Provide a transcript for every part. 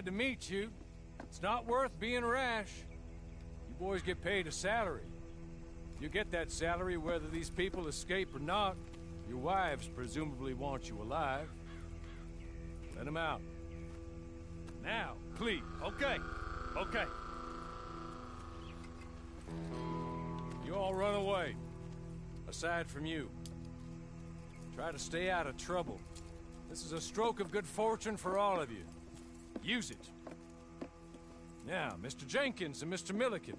glad to meet you. It's not worth being rash. You boys get paid a salary. You get that salary whether these people escape or not. Your wives presumably want you alive. Let them out. Now, please. Okay. You all run away. Aside from you. Try to stay out of trouble. This is a stroke of good fortune for all of you. Use it. Now, Mr. Jenkins and Mr. Milliken,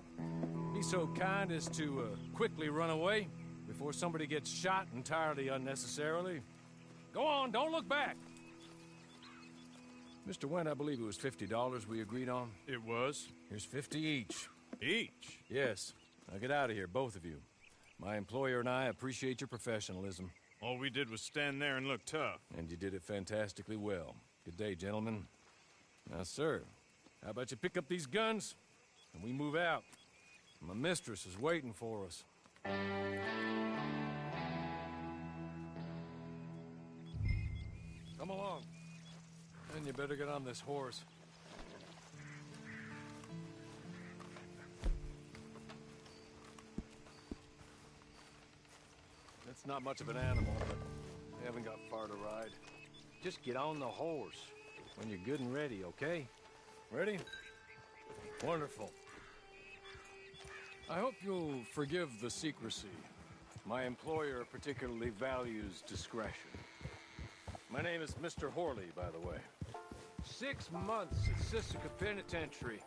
be so kind as to quickly run away before somebody gets shot entirely unnecessarily. Go on, don't look back. Mr. Wendt, I believe it was $50 we agreed on. It was. Here's 50 each. Each? Yes. Now get out of here, both of you. My employer and I appreciate your professionalism. All we did was stand there and look tough. And you did it fantastically well. Good day, gentlemen. Now, sir, how about you pick up these guns and we move out? My mistress is waiting for us. Come along. And you better get on this horse. It's not much of an animal, but they haven't got far to ride. Just get on the horse when you're good and ready, okay? Ready? Wonderful. I hope you'll forgive the secrecy. My employer particularly values discretion. My name is Mr. Horley, by the way. 6 months at Sisika Penitentiary.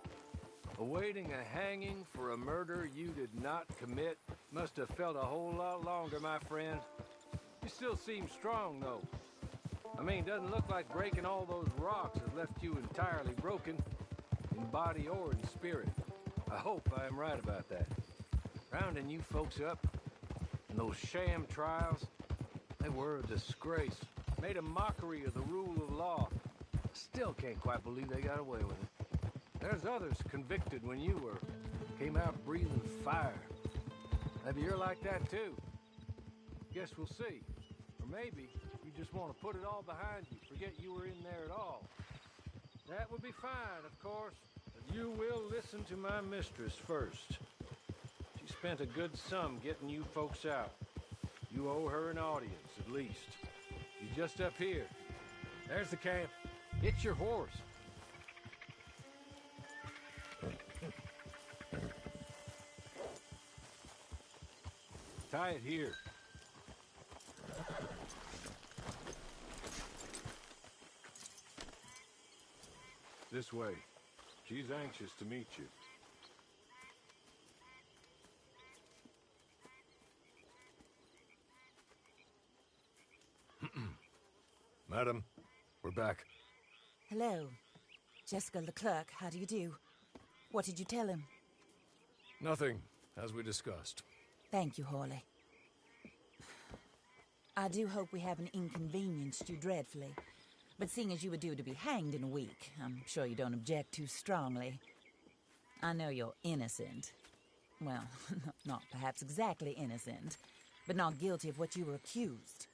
Awaiting a hanging for a murder you did not commit. Must have felt a whole lot longer, my friend. You still seem strong, though. I mean, doesn't look like breaking all those rocks has left you entirely broken, in body or in spirit. I hope I am right about that. Rounding you folks up, and those sham trials, they were a disgrace. Made a mockery of the rule of law. Still can't quite believe they got away with it. There's others convicted when you were. Came out breathing fire. Maybe you're like that too. Guess we'll see. Or maybe you just want to put it all behind you, forget you were in there at all. That would be fine, of course, but you will listen to my mistress first. She spent a good sum getting you folks out. You owe her an audience, at least. You're just up here. There's the camp. It's your horse. Tie it here. This way. She's anxious to meet you. Madam, we're back. Hello. Jessica Leclerc, how do you do? What did you tell him? Nothing, as we discussed. Thank you, Horley. I do hope we haven't inconvenienced you dreadfully. But seeing as you were due to be hanged in a week, I'm sure you don't object too strongly. I know you're innocent. Well, not perhaps exactly innocent, but not guilty of what you were accused.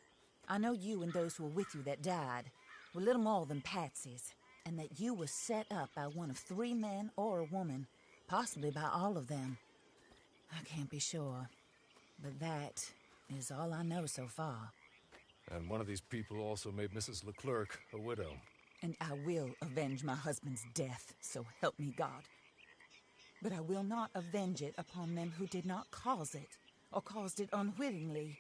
I know you and those who were with you that died were little more than patsies, and that you were set up by one of 3 men or a woman, possibly by all of them. I can't be sure, but that is all I know so far. And one of these people also made Mrs. Leclerc a widow. And I will avenge my husband's death, so help me God. But I will not avenge it upon them who did not cause it, or caused it unwittingly.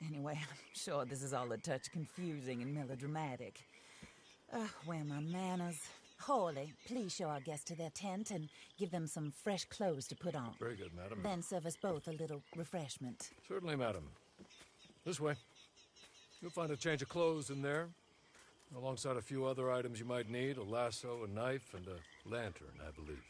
Anyway, I'm sure this is all a touch confusing and melodramatic. Where are my manners? Horley, please show our guests to their tent and give them some fresh clothes to put on. Very good, madam. Then serve us both a little refreshment. Certainly, madam. This way. You'll find a change of clothes in there, alongside a few other items you might need, a lasso, a knife, and a lantern, I believe.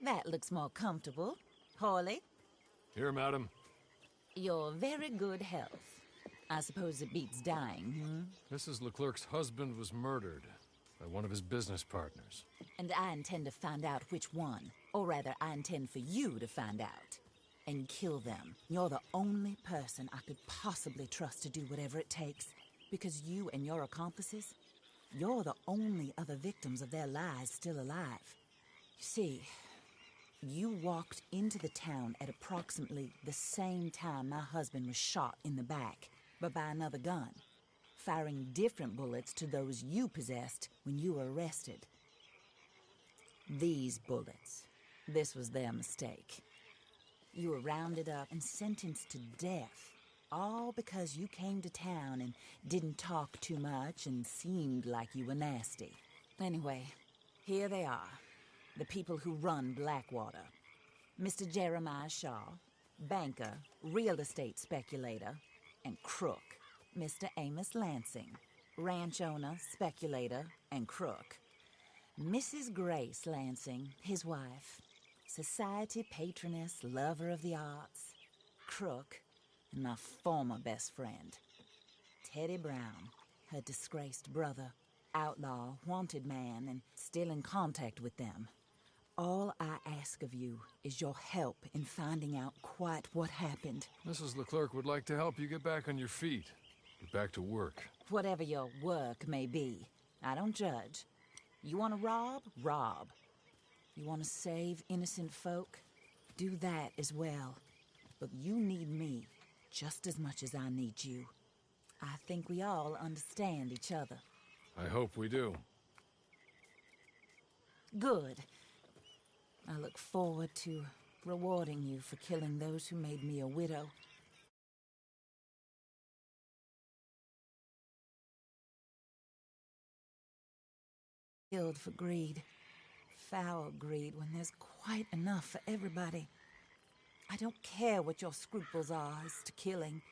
That looks more comfortable. Hawley, Here, madam. your very good health. I suppose it beats dying, Mrs. Leclerc's husband was murdered by one of his business partners. And I intend to find out which one. Or rather, I intend for you to find out. And kill them. You're the only person I could possibly trust to do whatever it takes. Because you and your accomplices, you're the only other victims of their lies still alive. You see, you walked into the town at approximately the same time my husband was shot in the back, but by another gun, firing different bullets to those you possessed when you were arrested. These bullets, this was their mistake. You were rounded up and sentenced to death, all because you came to town and didn't talk too much and seemed like you were nasty. Anyway, here they are, the people who run Blackwater. Mr. Jeremiah Shaw, banker, real estate speculator, and crook. Mr. Amos Lansing, ranch owner, speculator, and crook. Mrs. Grace Lansing, his wife, society patroness, lover of the arts, crook, and my former best friend. Teddy Brown, her disgraced brother, outlaw, wanted man, and still in contact with them. All I ask of you is your help in finding out quite what happened. Mrs. Leclerc would like to help you get back on your feet. Get back to work. Whatever your work may be, I don't judge. You want to rob? Rob. You want to save innocent folk? Do that as well. But you need me just as much as I need you. I think we all understand each other. I hope we do. Good. I look forward to rewarding you for killing those who made me a widow. Killed for greed. Foul greed when there's quite enough for everybody. I don't care what your scruples are as to killing.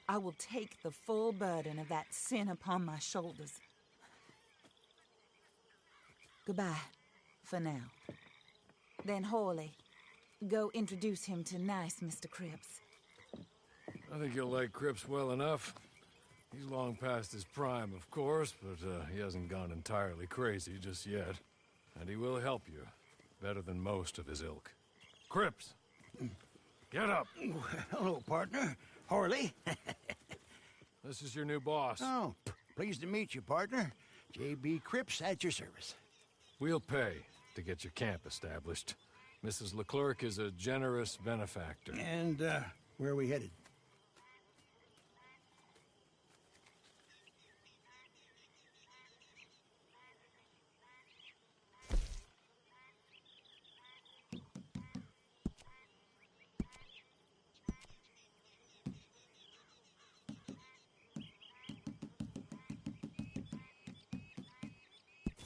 I will take the full burden of that sin upon my shoulders. Goodbye, for now. Then Hawley, go introduce him to nice Mr. Cripps. I think you'll like Cripps well enough. He's long past his prime, of course, but he hasn't gone entirely crazy just yet. And he will help you, better than most of his ilk. Cripps! Get up! Hello, partner. Hawley. This is your new boss. Oh, pleased to meet you, partner. J.B. Cripps at your service. We'll pay to get your camp established. Mrs. Leclerc is a generous benefactor. And, where are we headed?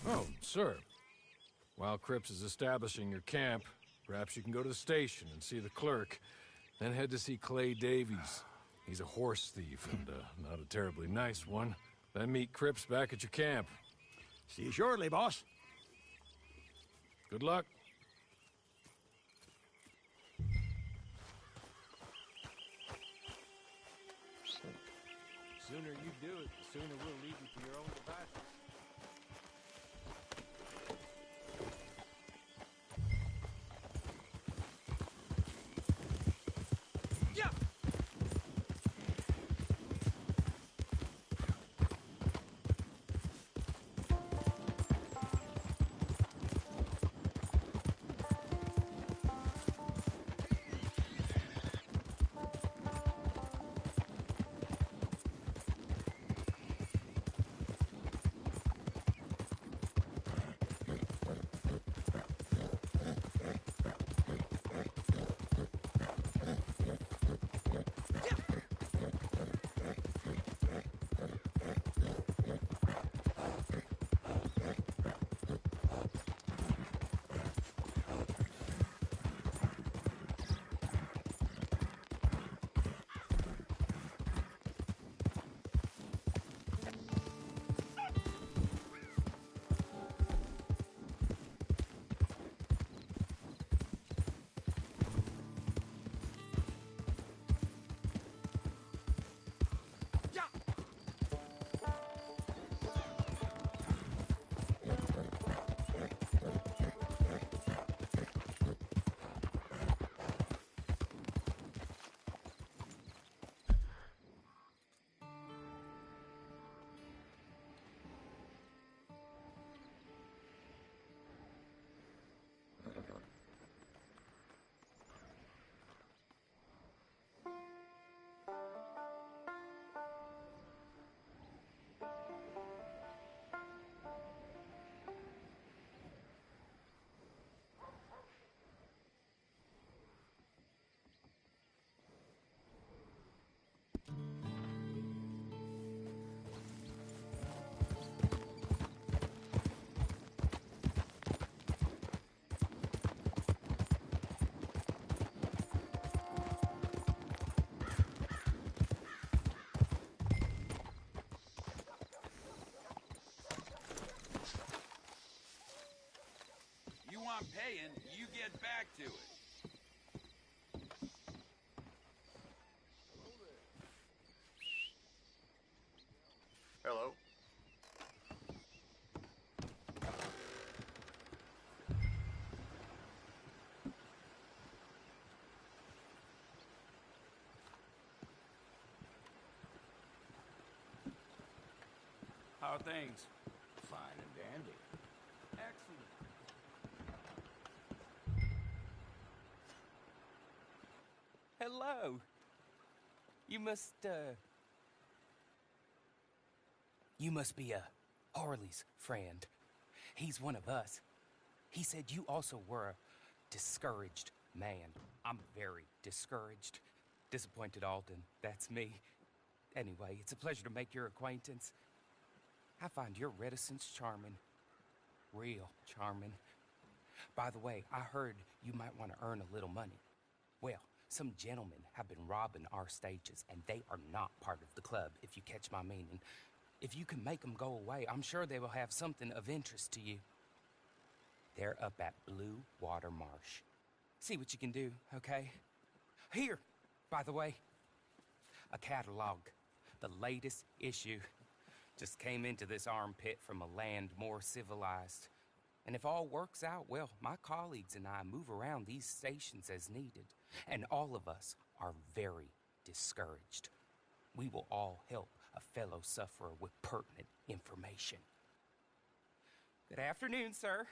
Oh, sir. While Cripps is establishing your camp, perhaps you can go to the station and see the clerk, then head to see Clay Davies. He's a horse thief, and not a terribly nice one. Then meet Cripps back at your camp. See you shortly, boss. Good luck. The sooner you do it, the sooner we'll leave you to your own devices. paying, you get back to it. Hello. How are things? Fine and dandy. Excellent. Hello. You must be Harley's friend. He's one of us. He said you also were a discouraged man. I'm very discouraged. Disappointed Alden, that's me. Anyway, it's a pleasure to make your acquaintance. I find your reticence charming. Real charming. By the way, I heard you might want to earn a little money. Well, some gentlemen have been robbing our stages, and they are not part of the club, if you catch my meaning. If you can make them go away, I'm sure they will have something of interest to you. They're up at Blue Water Marsh. See what you can do, okay? Here, by the way, a catalog. The latest issue. Just came into this armpit from a land more civilized. And if all works out, well, my colleagues and I move around these stations as needed. And all of us are very discouraged. We will all help a fellow sufferer with pertinent information. Good afternoon, sir.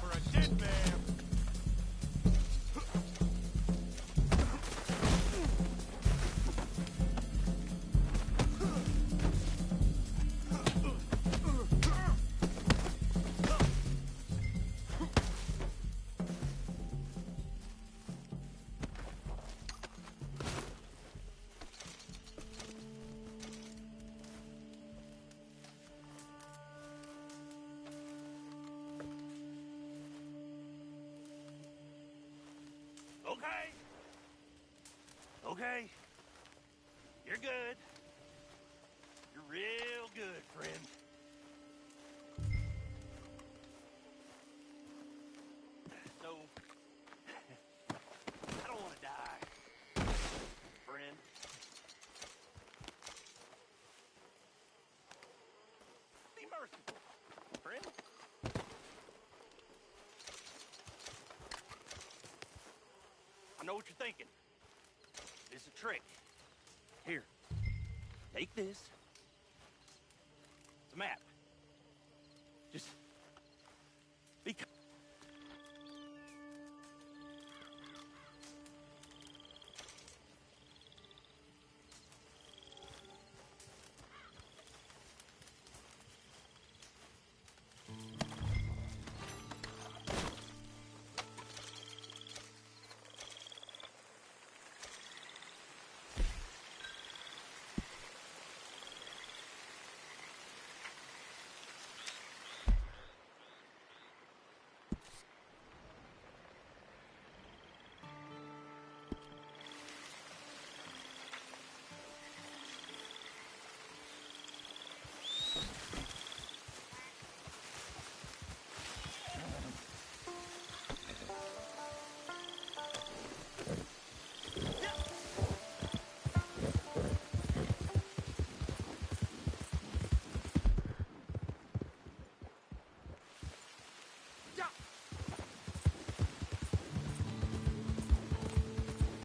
for a dead bear. Okay. Okay. You're good. You're real good, friend. So, I don't want to die, friend. Be merciful, friend. I know what you're thinking. It's a trick. Here, take this. It's a map.